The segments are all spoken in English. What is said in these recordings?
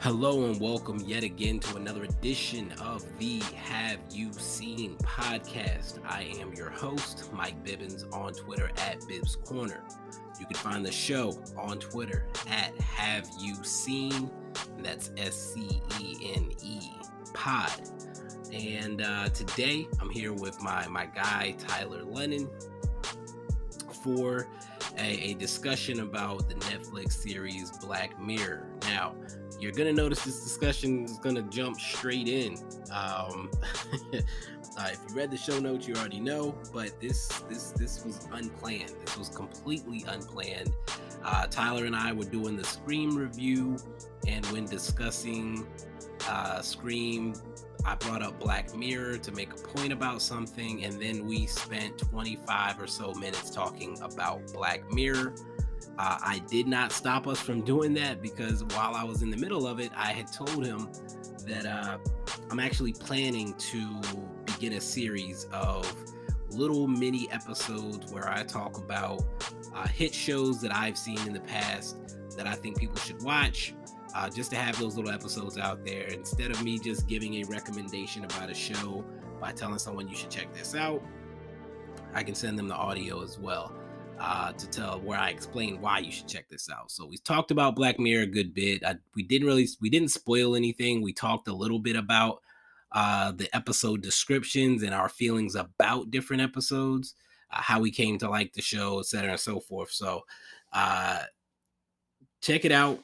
Hello and welcome yet again to another edition of the Have You Seen podcast. I am your host, Mike Bibbins, on Twitter at Bibbs Corner. You can find the show on Twitter at Have You Seen, and that's SCENE pod. And today I'm here with my guy Tyler Lennon for a discussion about the Netflix series Black Mirror. Now, you're gonna notice this discussion is gonna jump straight in. If you read the show notes, you already know, but this was unplanned. This was completely unplanned. Tyler and I were doing the Scream review, and when discussing Scream, I brought up Black Mirror to make a point about something, and then we spent 25 or so minutes talking about Black Mirror. I did not stop us from doing that because while I was in the middle of it, I had told him that I'm actually planning to begin a series of little mini episodes where I talk about hit shows that I've seen in the past that I think people should watch. Just to have those little episodes out there instead of me just giving a recommendation about a show by telling someone you should check this out. I can send them the audio as well to tell where I explain why you should check this out. So we talked about Black Mirror a good bit. We didn't spoil anything. We talked a little bit about the episode descriptions and our feelings about different episodes, how we came to like the show, etc. and so forth. So check it out.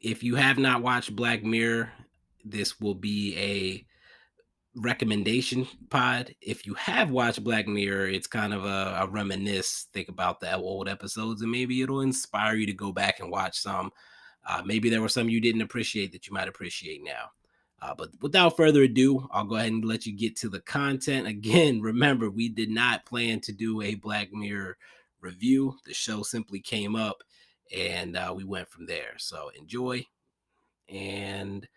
If you have not watched Black Mirror, this will be a recommendation pod. If you have watched Black Mirror, it's kind of a reminisce, think about the old episodes, and maybe it'll inspire you to go back and watch some. Maybe there were some you didn't appreciate that you might appreciate now. But without further ado, I'll go ahead and let you get to the content. Again, remember, we did not plan to do a Black Mirror review. The show simply came up, and we went from there. So enjoy, and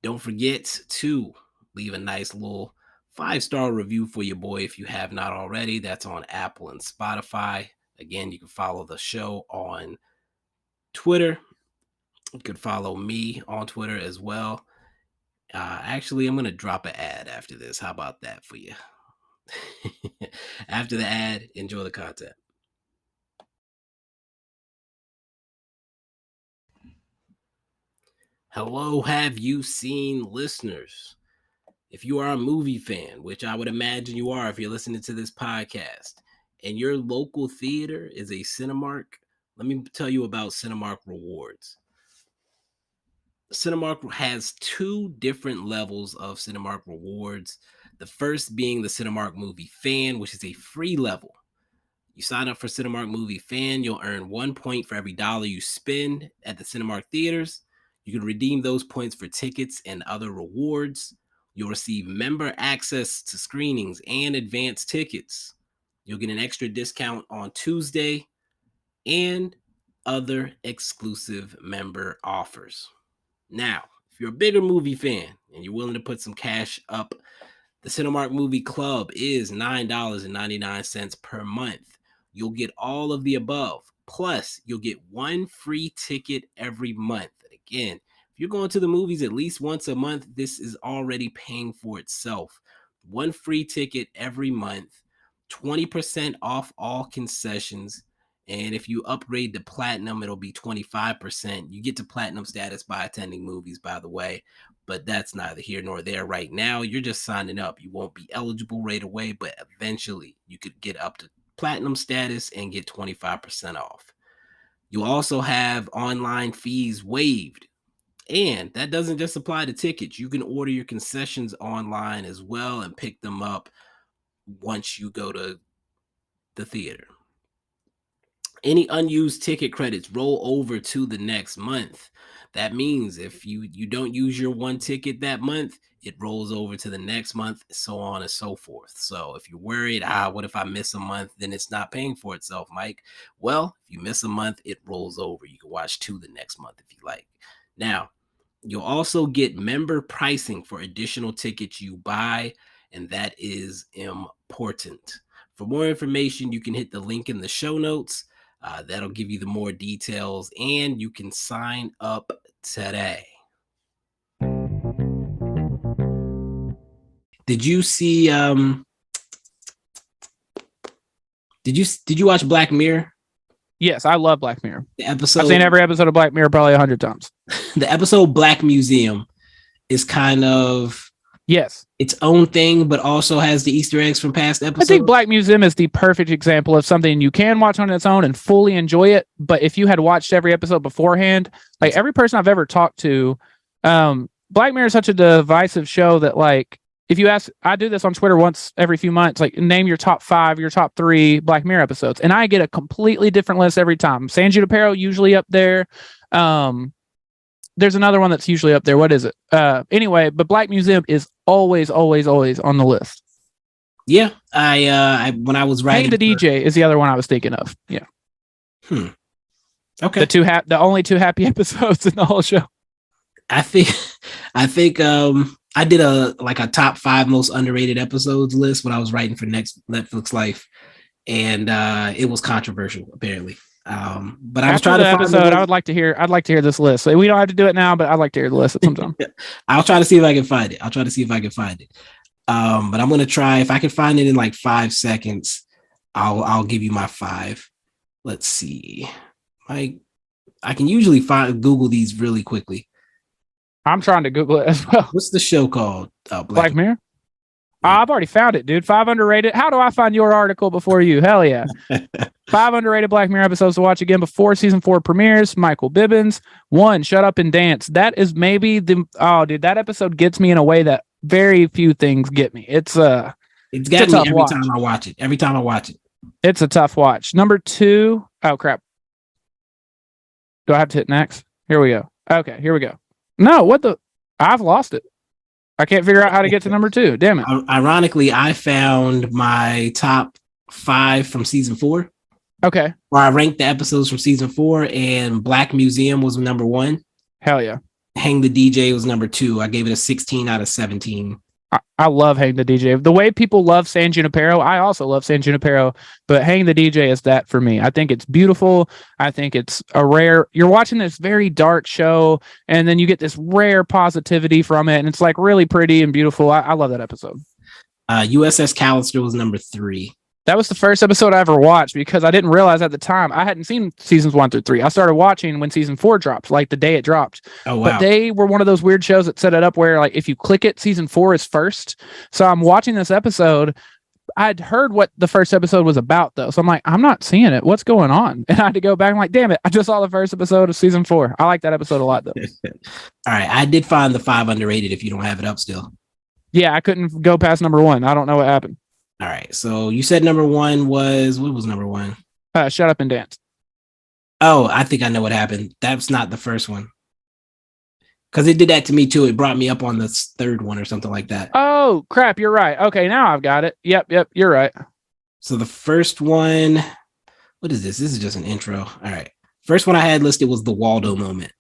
don't forget to leave a nice little 5-star review for your boy if you have not already. That's on Apple and Spotify. Again, you can follow the show on Twitter. You could follow me on Twitter as well. Actually, I'm going to drop an ad after this. How about that for you? After the ad, enjoy the content. Hello, Have You Seen listeners? If you are a movie fan, which I would imagine you are if you're listening to this podcast, and your local theater is a Cinemark, let me tell you about Cinemark Rewards. Cinemark has 2 different levels of Cinemark Rewards. The first being the Cinemark Movie Fan, which is a free level. You sign up for Cinemark Movie Fan, you'll earn 1 point for every dollar you spend at the Cinemark theaters. You can redeem those points for tickets and other rewards. You'll receive member access to screenings and advanced tickets. You'll get an extra discount on Tuesday and other exclusive member offers. Now, if you're a bigger movie fan and you're willing to put some cash up, the Cinemark Movie Club is $9.99 per month. You'll get all of the above. Plus, you'll get 1 free ticket every month. Again, if you're going to the movies at least once a month, this is already paying for itself. 1 free ticket every month, 20% off all concessions. And if you upgrade to platinum, it'll be 25%. You get to platinum status by attending movies, by the way, but that's neither here nor there right now. You're just signing up. You won't be eligible right away, but eventually you could get up to platinum status and get 25% off. You also have online fees waived. And that doesn't just apply to tickets. You can order your concessions online as well and pick them up once you go to the theater. Any unused ticket credits roll over to the next month. That means if you don't use your 1 ticket that month, it rolls over to the next month, so on and so forth. So if you're worried, what if I miss a month? Then it's not paying for itself, Mike. Well, if you miss a month, it rolls over. You can watch 2 the next month if you like. Now, you'll also get member pricing for additional tickets you buy, and that is important. For more information, you can hit the link in the show notes. That'll give you the more details, and you can sign up today. Did you see? Did you watch Black Mirror? Yes, I love Black Mirror. The episode, I've seen every episode of Black Mirror probably 100 times. The episode Black Museum is kind of its own thing, but also has the Easter eggs from past episodes. I think Black Museum is the perfect example of something you can watch on its own and fully enjoy it. But if you had watched every episode beforehand, like every person I've ever talked to, Black Mirror is such a divisive show that, like, if you ask, I do this on Twitter once every few months, like, name your top 5, your top 3 Black Mirror episodes. And I get a completely different list every time. San Junipero usually up there. There's another one that's usually up there. What is it? Anyway, but Black Museum is always on the list. Yeah. I when I was writing, Hey, the DJ is the other one I was thinking of. Yeah. Okay. The only 2 happy episodes in the whole show. I think I did a top 5 most underrated episodes list when I was writing for next Netflix Life, and it was controversial apparently. But I was trying to find episode. I'd like to hear this list. So we don't have to do it now, but I'd like to hear the list at some time. I'll try to see if I can find it. But I'm gonna try. If I can find it in like 5 seconds, I'll give you my 5. Let's see. I can usually Google these really quickly. I'm trying to Google it as well. What's the show called? Black Mirror? I've already found it, dude. 5 underrated. How do I find your article before you? Hell yeah. 5 underrated Black Mirror episodes to watch again before season 4 premieres. Michael Bibbins. 1, Shut Up and Dance. That is maybe that episode gets me in a way that very few things get me. It's got me every time I watch it. It's a tough watch. Number 2. Oh crap. Do I have to hit next? Here we go. Okay, here we go. No, I've lost it. I can't figure out how to get to number 2. Damn it. Ironically, I found my top 5 from season 4. Okay. Where I ranked the episodes from season 4, and Black Museum was number 1. Hell yeah. Hang the DJ was number 2. I gave it a 16 out of 17. I love Hang the DJ. The way people love San Junipero, I also love San Junipero, but Hang the DJ is that for me. I think it's beautiful. I think it's you're watching this very dark show, and then you get this rare positivity from it, and it's like really pretty and beautiful. I love that episode. USS Callister was number 3. That was the first episode I ever watched because I didn't realize at the time I hadn't seen seasons 1 through 3. I started watching when season 4 dropped, like the day it dropped. Oh, wow. But they were one of those weird shows that set it up where, like, if you click it, season 4 is first. So I'm watching this episode. I'd heard what the first episode was about, though. So I'm like, I'm not seeing it. What's going on? And I had to go back. I'm like, damn it. I just saw the first episode of season 4. I like that episode a lot, though. All right. I did find the 5 underrated if you don't have it up still. Yeah, I couldn't go past number 1. I don't know what happened. All right. So you said number 1 was, what was number 1? Shut Up and Dance. Oh, I think I know what happened. That's not the first one. Because it did that to me too. It brought me up on the 3rd one or something like that. Oh, crap. You're right. Okay, now I've got it. Yep. You're right. So the first one, what is this? This is just an intro. All right. First one I had listed was the Waldo moment.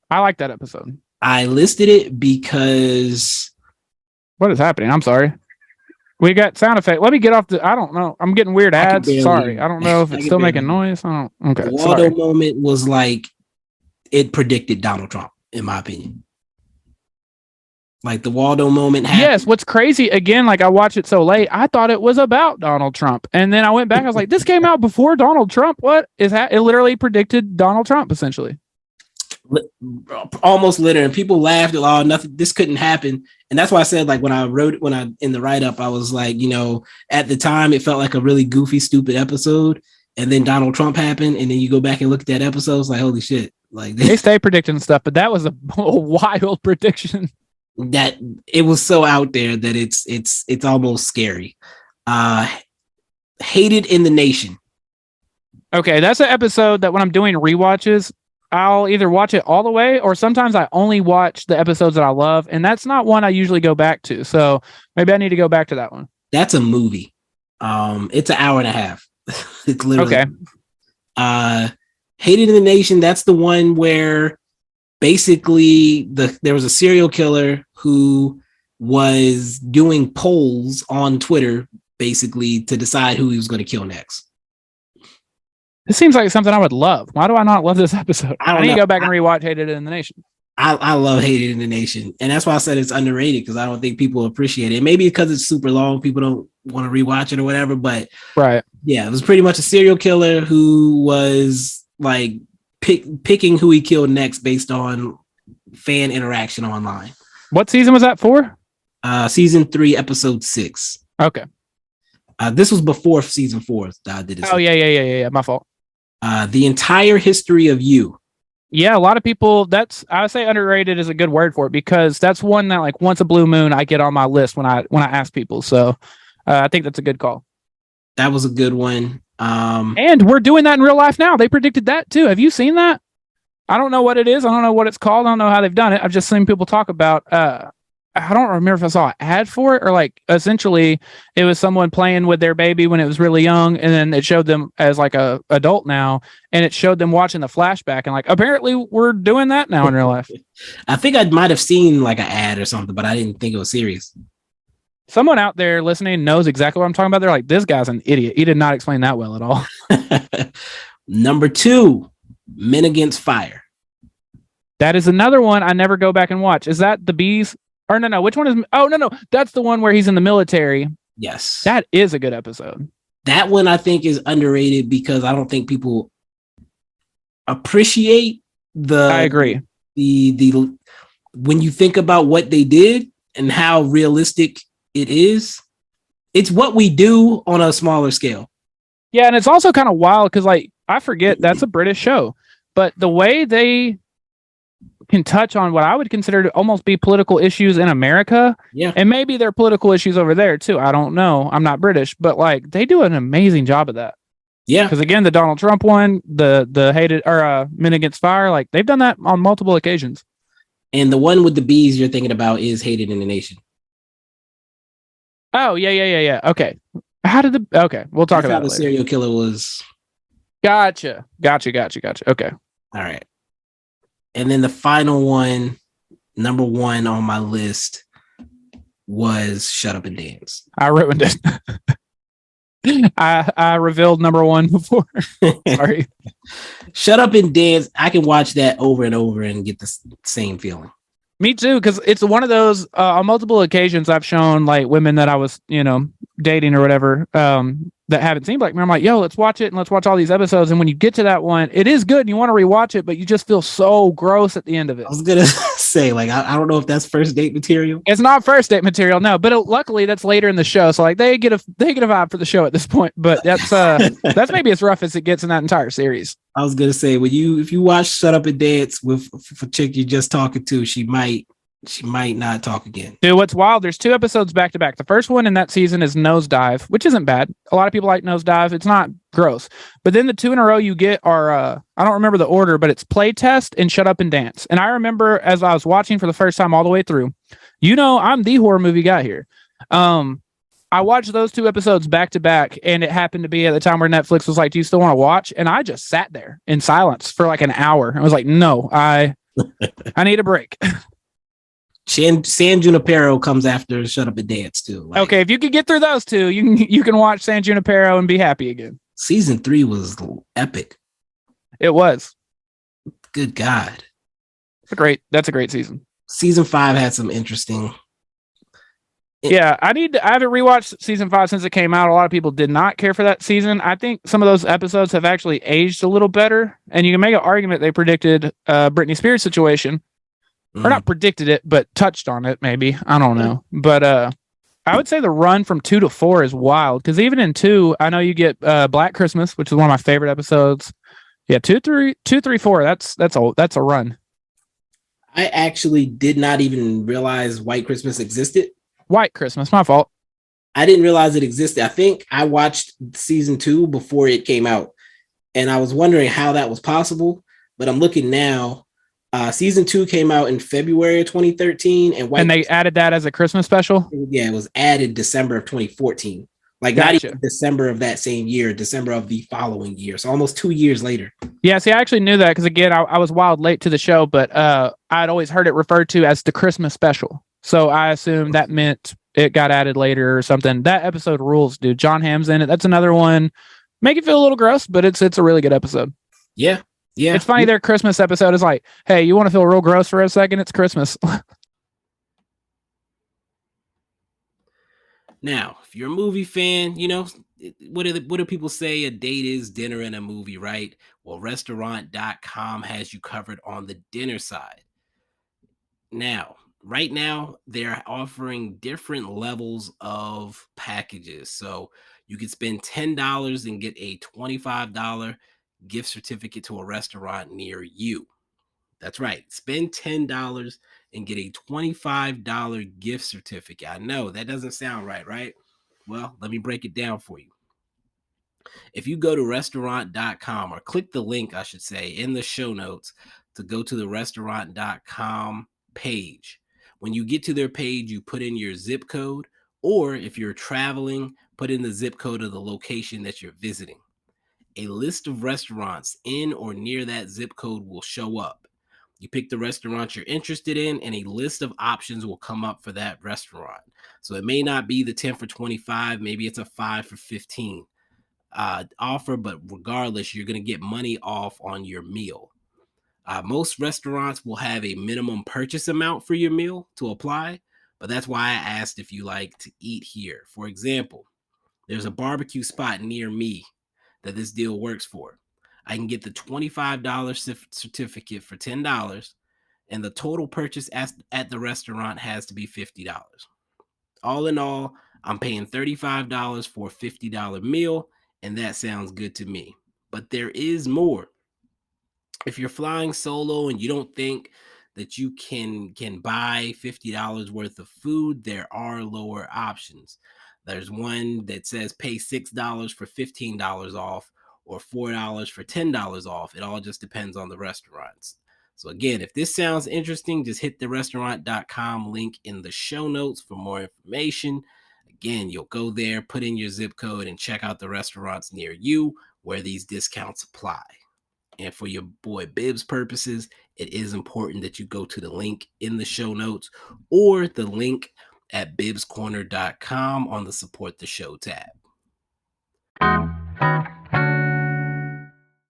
I like that episode. I listed it because... What is happening? I'm sorry. We got sound effect. Let me get off I don't know. I'm getting weird ads. Sorry. I don't know if it's still making noise. Okay. The Waldo moment was like, it predicted Donald Trump, in my opinion. Like the Waldo moment happened. Yes. What's crazy, again, like I watched it so late, I thought it was about Donald Trump. And then I went back. I was like, this came out before Donald Trump. What is that? It literally predicted Donald Trump, essentially. Almost literally. And people laughed. Oh, nothing. This couldn't happen. And that's why I said, like, when I in the write-up, I was like, at the time it felt like a really goofy, stupid episode. And then Donald Trump happened. And then you go back and look at that episode. It's like, holy shit. Like they stay predicting stuff, but that was a wild prediction. That it was so out there that it's almost scary. Hated in the Nation. Okay. That's an episode that when I'm doing rewatches, I'll either watch it all the way or sometimes I only watch the episodes that I love. And that's not one I usually go back to. So maybe I need to go back to that one. That's a movie. It's an hour and a half. It's literally okay. Hated in the Nation. That's the one where basically there was a serial killer who was doing polls on Twitter basically to decide who he was going to kill next. This seems like something I would love. Why do I not love this episode? I don't need know. to go back and rewatch Hated in the Nation. I love Hated in the Nation, and that's why I said it's underrated, because I don't think people appreciate it. Maybe because it's super long, people don't want to rewatch it or whatever. But right, yeah, it was pretty much a serial killer who was like picking who he killed next based on fan interaction online. What season was that for? Season 3, episode 6. Okay. This was before season 4. I did it. Oh yeah. My fault. The Entire History of You. Yeah, a lot of people. I would say underrated is a good word for it, because that's one that like once a blue moon I get on my list when I ask people. So I think that's a good call. That was a good one. And we're doing that in real life now. They predicted that too. Have you seen that? I don't know what it is. I don't know what it's called. I don't know how they've done it. I've just seen people talk about. I don't remember if I saw an ad for it, or like essentially it was someone playing with their baby when it was really young, and then it showed them as like a adult now, and it showed them watching the flashback, and like apparently we're doing that now in real life. I think I might have seen like an ad or something, but I didn't think it was serious. Someone out there listening knows exactly what I'm talking about. They're like, this guy's an idiot. He did not explain that well at all. Number 2, Men Against Fire. That is another one I never go back and watch. Is that the bees? Or no, which one is? Oh, no. That's the one where he's in the military. Yes. That is a good episode. That one I think is underrated, because I don't think people appreciate I agree. The when you think about what they did and how realistic it is, it's what we do on a smaller scale. Yeah, and it's also kind of wild because like I forget that's a British show, but the way they can touch on what I would consider to almost be political issues in America. Yeah. And maybe there are political issues over there too. I don't know. I'm not British, but like they do an amazing job of that. Yeah. Because again, the Donald Trump one, the Hated or Men Against Fire, like they've done that on multiple occasions. And the one with the bees you're thinking about is Hated in the Nation. Oh, yeah. Okay. Okay, we'll talk about it later. The serial killer was. Gotcha. Okay. All right. And then the final one, number 1 on my list, was Shut Up and Dance. I ruined it. I revealed number 1 before. Sorry. Shut Up and Dance. I can watch that over and over and get the same feeling. Me too, because it's one of those on multiple occasions I've shown like women that I was, dating or whatever, that haven't seen Black Mirror. I'm like, yo, let's watch it and let's watch all these episodes. And when you get to that one, it is good and you want to rewatch it, but you just feel so gross at the end of it. I was gonna say, like, I don't know if that's first date material. It's not first date material, no. But luckily, that's later in the show, so like they get a vibe for the show at this point. But that's that's maybe as rough as it gets in that entire series. I was gonna say, if you watch Shut Up and Dance with a chick you're just talking to, she might not talk again. Dude, what's wild, there's 2 episodes back to back. The first one in that season is Nosedive, which isn't bad. A lot of people like Nosedive. It's not gross. But then the 2 in a row you get are, I don't remember the order, but it's Playtest and Shut Up and Dance. And I remember as I was watching for the first time all the way through, I'm the horror movie guy here. I watched those 2 episodes back to back, and it happened to be at the time where Netflix was like, do you still want to watch? And I just sat there in silence for like an hour. I was like, no, I need a break. San Junipero comes after Shut Up and Dance too. Like, okay, if you could get through those 2, you can watch San Junipero and be happy again. Season 3 was epic. It was. Good God. That's a great season. Season 5 had some interesting. Yeah, I haven't rewatched season 5 since it came out. A lot of people did not care for that season. I think some of those episodes have actually aged a little better, and you can make an argument they predicted Britney Spears situation. Or not predicted it, but touched on it, maybe. I don't know. But I would say the run from 2 to 4 is wild. Because even in 2, I know you get Black Christmas, which is one of my favorite episodes. Yeah, 2, 3, 4. That's a run. I actually did not even realize White Christmas existed. White Christmas, my fault. I didn't realize it existed. I think I watched season 2 before it came out. And I was wondering how that was possible. But I'm looking now. Season 2 came out in February of 2013, and they added that as a Christmas special. Yeah, it was added December of 2014. Like Not even December of that same year, December of the following year. So almost 2 years later. Yeah, see, I actually knew that because again, I was wild late to the show, but I'd always heard it referred to as the Christmas special. So I assumed that meant it got added later or something. That episode rules, dude. John Hamm's in it. That's another one. Make it feel a little gross, but it's a really good episode. Yeah. Yeah. It's funny, their Christmas episode is like, hey, you want to feel real gross for a second? It's Christmas. Now, if you're a movie fan, you know, what do people say? A date is dinner and a movie, right? Well, restaurant.com has you covered on the dinner side. Now, right now, they're offering different levels of packages. So you could spend $10 and get a $25 gift certificate to a restaurant near you. That's right. Spend $10 and get a $25 gift certificate. I know that doesn't sound right, right? Well, let me break it down for you. If you go to restaurant.com or click the link, I should say, in the show notes to go to the restaurant.com page. When you get to their page, you put in your zip code, or if you're traveling, put in the zip code of the location that you're visiting. A list of restaurants in or near that zip code will show up. You pick the restaurant you're interested in, and a list of options will come up for that restaurant. So it may not be the 10 for 25, maybe it's a 5 for 15 offer, but regardless, you're going to get money off on your meal. Most restaurants will have a minimum purchase amount for your meal to apply, but that's why I asked if you like to eat here. For example, there's a barbecue spot near me that this deal works for. I can get the $25 certificate for $10, and the total purchase at the restaurant has to be $50. All in all, I'm paying $35 for a $50 meal, and that sounds good to me. But there is more. If you're flying solo and you don't think that you can buy $50 worth of food, there are lower options. There's one that says pay $6 for $15 off, or $4 for $10 off. It all just depends on the restaurants. So again, if this sounds interesting, just hit the restaurant.com link in the show notes for more information. Again, you'll go there, put in your zip code, and check out the restaurants near you where these discounts apply. And for your boy Bibbs purposes, it is important that you go to the link in the show notes or the link at bibscorner.com on the support the show tab.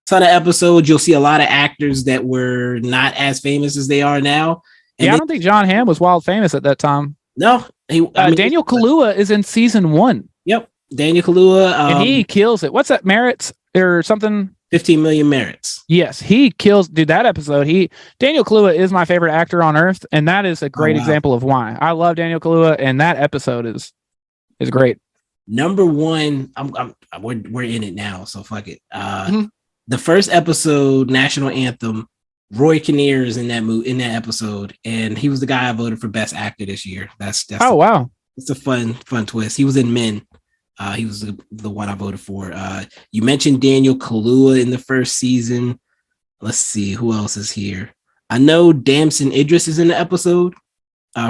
Ton of episodes, you'll see a lot of actors that were not as famous as they are now. And I don't think John Hamm was wild famous at that time. No. Daniel Kaluuya is in season 1. Yep. Daniel Kaluuya. And he kills it. What's that, merits or something? 15 million merits. Yes, he kills. Dude, that episode, Daniel Kaluuya is my favorite actor on earth, and that is a great example of why. I love Daniel Kaluuya, and that episode is great. Number one, we're in it now, so fuck it. The first episode, National Anthem, Roy Kinnear is in that episode, and he was the guy I voted for Best Actor this year. That's wow. It's a fun twist. He was in Men. He was the one I voted for. You mentioned Daniel Kaluuya in the first season. Let's see who else is here. I know Damson Idris is in the episode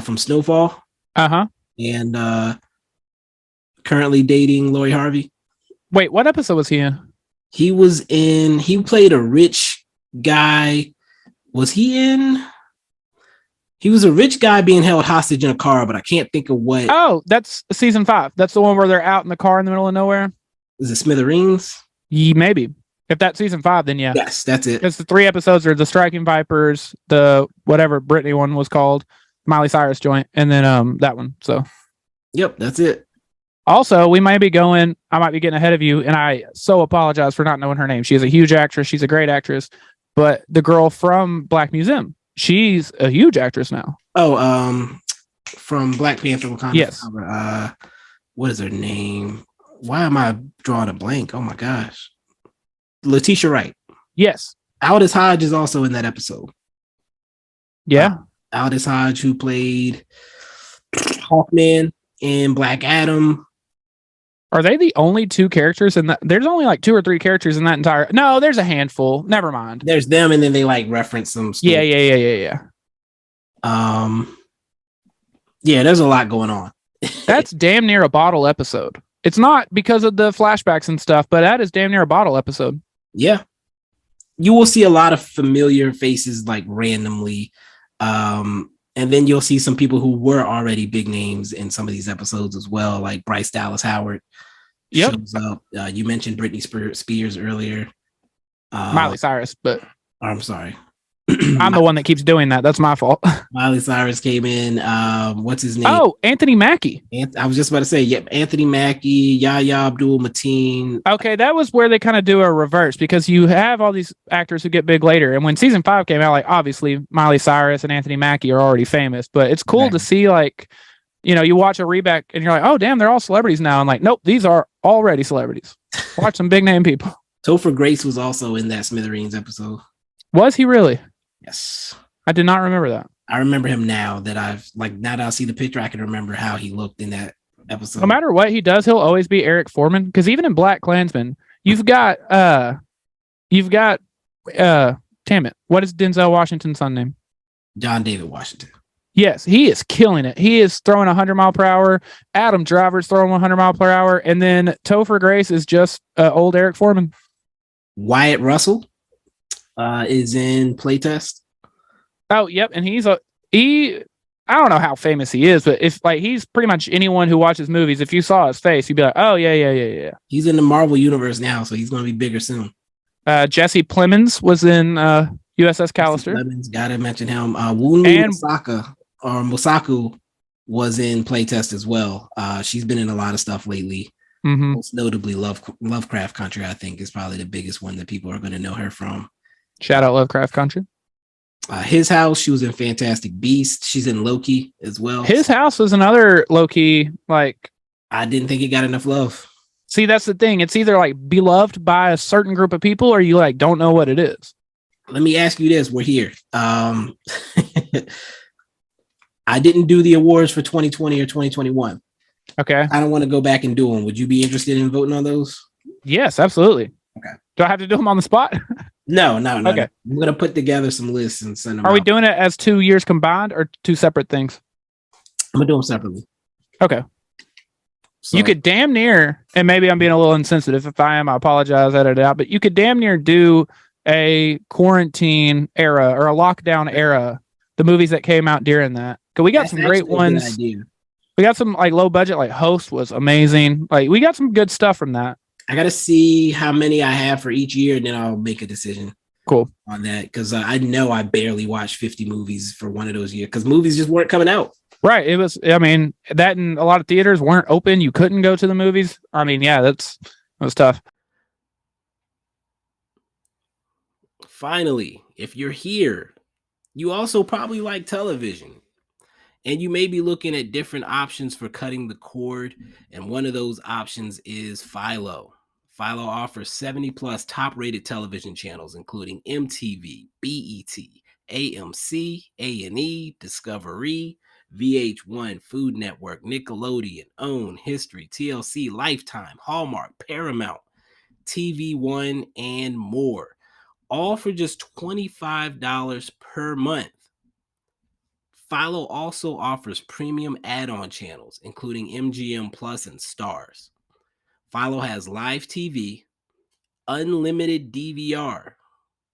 from Snowfall. And currently dating Lori Harvey. Wait, what episode was he in? He played a rich guy. Was he in? He was a rich guy being held hostage in a car, but I can't think of what. Oh, that's season 5. That's the one where they're out in the car in the middle of nowhere. Is it Smithereens? Maybe. If that's season 5, then yeah. Yes, that's it. Because the 3 episodes are the Striking Vipers, the whatever Britney one was called, Miley Cyrus joint, and then that one. So. Yep, that's it. Also, I might be getting ahead of you, and I so apologize for not knowing her name. She is a huge actress. She's a great actress. But the girl from Black Museum, she's a huge actress now. Oh, from Black Panther Wakanda. Yes. What is her name? Why am I drawing a blank? Oh my gosh. Letitia Wright. Yes. Aldous Hodge is also in that episode. Yeah. Aldous Hodge, who played Hawkman in Black Adam. Are they the only 2 characters in that? There's only like 2 or 3 characters in that entire. No, there's a handful. Never mind. There's them, and then they like reference some stuff. Yeah. Yeah, there's a lot going on. That's damn near a bottle episode. It's not because of the flashbacks and stuff, but that is damn near a bottle episode. Yeah. You will see a lot of familiar faces like randomly. And then you'll see some people who were already big names in some of these episodes as well, like Bryce Dallas Howard Yep. shows up. You mentioned Britney Spears earlier. Miley Cyrus, but I'm sorry. I'm the one that keeps doing that. That's my fault. Miley Cyrus came in. What's his name? Oh, Anthony Mackie. I was just about to say, yep, Anthony Mackie, Yahya Abdul Mateen. Okay, that was where they kind of do a reverse because you have all these actors who get big later. And when season 5 came out, like obviously Miley Cyrus and Anthony Mackie are already famous, but it's cool to see like, you watch a reback and you're like, oh damn, they're all celebrities now. And like, nope, these are already celebrities. Watch some big name people. Topher Grace was also in that Smithereens episode. Was he really? Yes. I did not remember that. I remember him now that now that I see the picture, I can remember how he looked in that episode. No matter what he does, he'll always be Eric Foreman. Because even in Black Klansman, you've got damn it, what is Denzel Washington's son name? John David Washington. Yes, he is killing it. He is throwing 100 mile per hour. Adam Driver's throwing 100 mile per hour, and then Topher Grace is just old Eric Foreman. Wyatt Russell is in Playtest. Oh, yep, and he. I don't know how famous he is, but if like he's pretty much anyone who watches movies. If you saw his face, you'd be like, oh yeah. He's in the Marvel universe now, so he's going to be bigger soon. Jesse Plemons was in USS Callister. Plemons, gotta mention him. Wunmi Mosaku was in Playtest as well. She's been in a lot of stuff lately. Mm-hmm. Most notably, Lovecraft Country, I think, is probably the biggest one that people are going to know her from. Shout out Lovecraft Country. His House, she was in Fantastic Beasts. She's in Loki as well. His House was another Loki, like... I didn't think it got enough love. See, that's the thing. It's either like beloved by a certain group of people or you like don't know what it is. Let me ask you this. We're here. I didn't do the awards for 2020 or 2021. Okay. I don't want to go back and do them. Would you be interested in voting on those? Yes, absolutely. Okay. Do I have to do them on the spot? No. Okay. No. I'm going to put together some lists and send them Are out. we doing it as 2 years combined or two separate things? I'm going to do them separately. Okay. So, you could damn near, and maybe I'm being a little insensitive. If I am, I apologize, edit it out. But you could damn near do a quarantine era or a lockdown era, the movies that came out during that. Because we got some great ones. We got some like low budget, like Host was amazing. Like we got some good stuff from that. I got to see how many I have for each year, and then I'll make a decision. Cool. On that, because I know I barely watched 50 movies for one of those years because movies just weren't coming out. Right. It was, I mean, that and a lot of theaters weren't open. You couldn't go to the movies. I mean, yeah, that was tough. Finally, if you're here, you also probably like television. And you may be looking at different options for cutting the cord. And one of those options is Philo. Philo offers 70 plus top rated television channels, including MTV, BET, AMC, A&E, Discovery, VH1, Food Network, Nickelodeon, OWN, History, TLC, Lifetime, Hallmark, Paramount, TV One, and more. All for just $25 per month. Philo also offers premium add-on channels, including MGM Plus and Stars. Philo has live TV, unlimited DVR.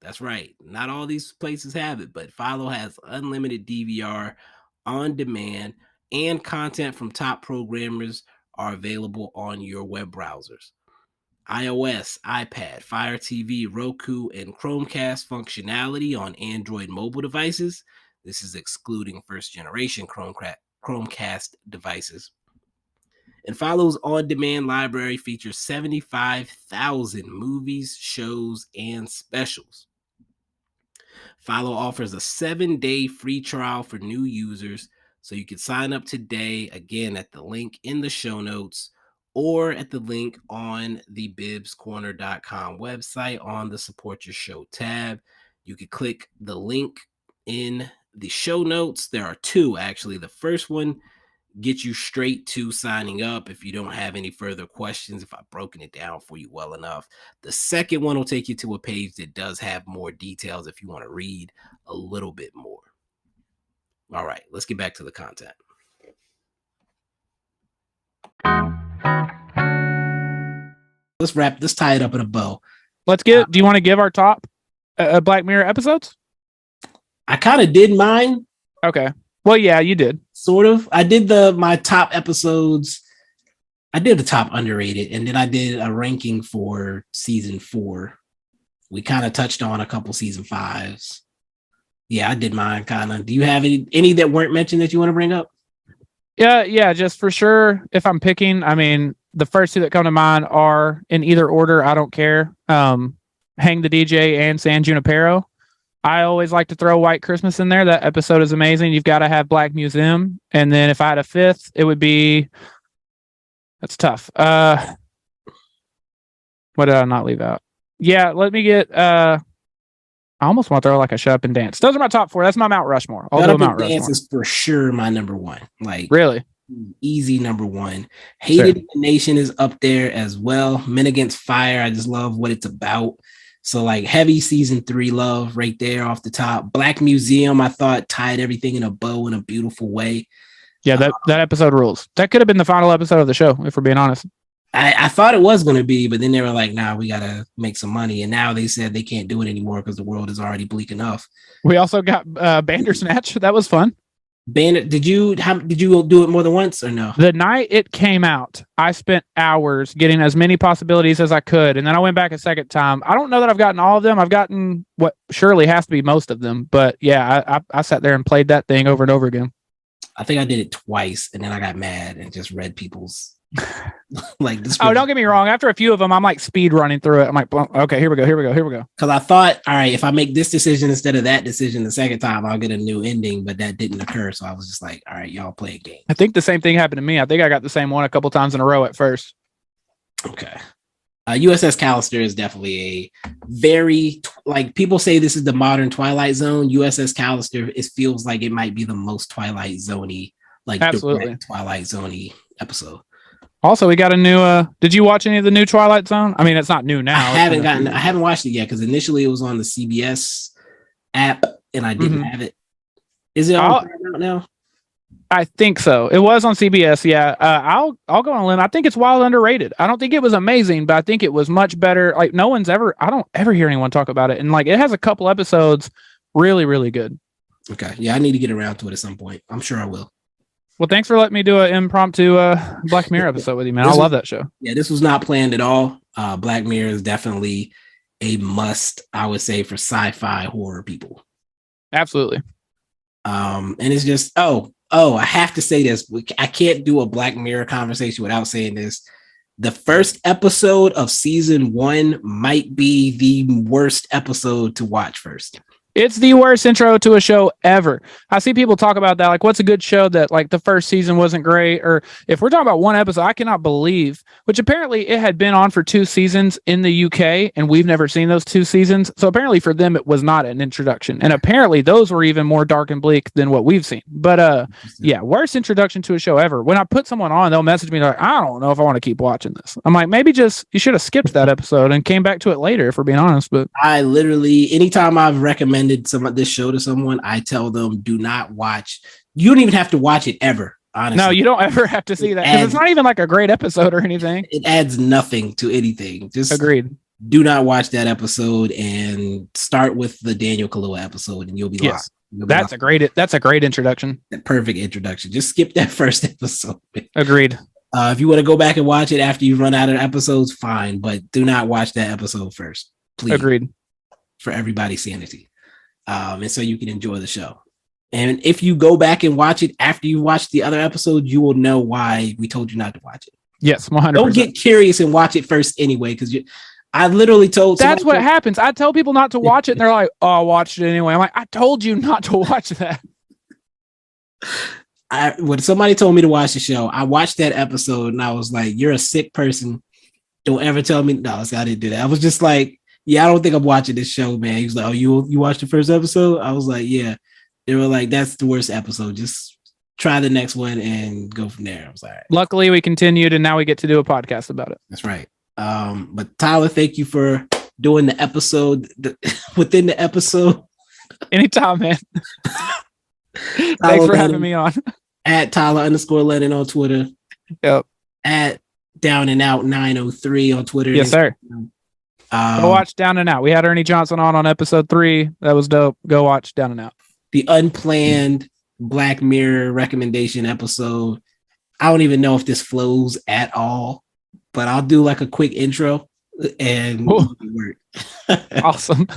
That's right. Not all these places have it, but Philo has unlimited DVR on demand, and content from top programmers are available on your web browsers. iOS, iPad, Fire TV, Roku, and Chromecast functionality on Android mobile devices. This is excluding first-generation Chromecast devices. And Philo's on-demand library features 75,000 movies, shows, and specials. Philo offers a 7-day free trial for new users, so you can sign up today, again, at the link in the show notes or at the link on the bibscorner.com website on the Support Your Show tab. You can click the link in the show notes. There are two, actually. The first one gets you straight to signing up if you don't have any further questions, if I've broken it down for you well enough. The second one will take you to a page that does have more details if you want to read a little bit more. All right, let's get back to the content. Let's tie it up in a bow. Let's get, do you want to give our top Black Mirror episodes? I kind of did mine. Okay. Well, yeah, you did. Sort of. I did my top episodes. I did the top underrated, and then I did a ranking for season 4. We kind of touched on a couple season 5s. Yeah, I did mine kind of. Do you have any that weren't mentioned that you want to bring up? Yeah, just for sure. If I'm picking, I mean, the first two that come to mind are in either order. I don't care. Hang the DJ and San Junipero. I always like to throw White Christmas in there. That episode is amazing. You've got to have Black Museum. And then if I had a fifth, it would be, that's tough. What did I not leave out? Yeah, let me get, I almost want to throw like a Shut Up and Dance. Those are my top 4. That's my Mount Rushmore. Shut Up and Dance is for sure my number 1. Like, really? Easy number 1. Hated the Nation is up there as well. Men Against Fire, I just love what it's about. So like heavy season 3 love right there off the top. Black Museum, I thought tied everything in a bow in a beautiful way. Yeah, that episode rules. That could have been the final episode of the show, if we're being honest. I thought it was going to be, but then they were like, nah, we got to make some money. And now they said they can't do it anymore because the world is already bleak enough. We also got Bandersnatch. That was fun. Did you do it more than once or no? The night it came out, I spent hours getting as many possibilities as I could, and then I went back a second time. I don't know that I've gotten all of them. I've gotten what surely has to be most of them, but yeah, I sat there and played that thing over and over again. I think I did it twice, and then I got mad and just read people's like. Oh, don't get me wrong. After a few of them, I'm like speed running through it. I'm like, okay, here we go. Because I thought, all right, if I make this decision instead of that decision the second time, I'll get a new ending, but that didn't occur. So I was just like, all right, y'all play a game. I think the same thing happened to me. I think I got the same one a couple times in a row at first. Okay. USS Callister is definitely a very, like, people say this is the modern Twilight Zone. USS Callister, it feels like it might be the most Twilight Zone-y, like absolutely Twilight Zone-y episode. Also, we got a new, did you watch any of the new Twilight Zone? I mean, it's not new now. I haven't watched it yet because initially it was on the CBS app and I didn't have it. Is it on now? I think so. It was on CBS. Yeah. I'll go on a limb. I think it's wild underrated. I don't think it was amazing, but I think it was much better. Like I don't ever hear anyone talk about it. And like, it has a couple episodes really, really good. Okay. Yeah. I need to get around to it at some point. I'm sure I will. Well, thanks for letting me do an impromptu Black Mirror episode with you, man. I love that show. Yeah, this was not planned at all. Black Mirror is definitely a must, I would say, for sci-fi horror people. Absolutely. And it's just, I have to say this. I can't do a Black Mirror conversation without saying this. The first episode of season 1 might be the worst episode to watch first. It's the worst intro to a show ever. I see people talk about that. Like, what's a good show that like the first season wasn't great? Or if we're talking about one episode, I cannot believe, which apparently it had been on for 2 seasons in the UK and we've never seen those 2 seasons. So apparently for them, it was not an introduction. And apparently those were even more dark and bleak than what we've seen. But yeah, worst introduction to a show ever. When I put someone on, they'll message me like, I don't know if I want to keep watching this. I'm like, maybe just, you should have skipped that episode and came back to it later, if we're being honest. But I literally, anytime I've recommended this show to someone, I tell them do not watch. You don't even have to watch it ever. Honestly, no, you don't ever have to see that because it's not even like a great episode or anything. It adds nothing to anything. Just agreed. Do not watch that episode and start with the Daniel Kaluuya episode, and you'll be lost. That's a great introduction. That perfect introduction. Just skip that first episode. Agreed. If you want to go back and watch it after you run out of episodes, fine, but do not watch that episode first, please. Agreed. For everybody's sanity. And so you can enjoy the show. And if you go back and watch it after you watch the other episode, you will know why we told you not to watch it. Yes, 100%. Don't get curious and watch it first anyway, because I literally told. That's what happens. I tell people not to watch it, and they're like, "Oh, I watched it anyway." I'm like, "I told you not to watch that." When somebody told me to watch the show, I watched that episode, and I was like, "You're a sick person. Don't ever tell me." No, I didn't do that. I was just like, yeah, I don't think I'm watching this show, man. He was like, oh, you watched the first episode? I was like, yeah. They were like, that's the worst episode. Just try the next one and go from there. I was like, all right. Luckily, we continued, and now we get to do a podcast about it. That's right. But Tyler, thank you for doing the episode within the episode. Anytime, man. Thanks for having me on. At Tyler_Lennon on Twitter. Yep. At Down and Out 903 on Twitter. Yes, sir. Go watch Down and Out. We had Ernie Johnson on episode 3. That was dope. Go watch Down and Out. The Unplanned Black Mirror recommendation episode. I don't even know if this flows at all, but I'll do like a quick intro and Cool. work. Awesome.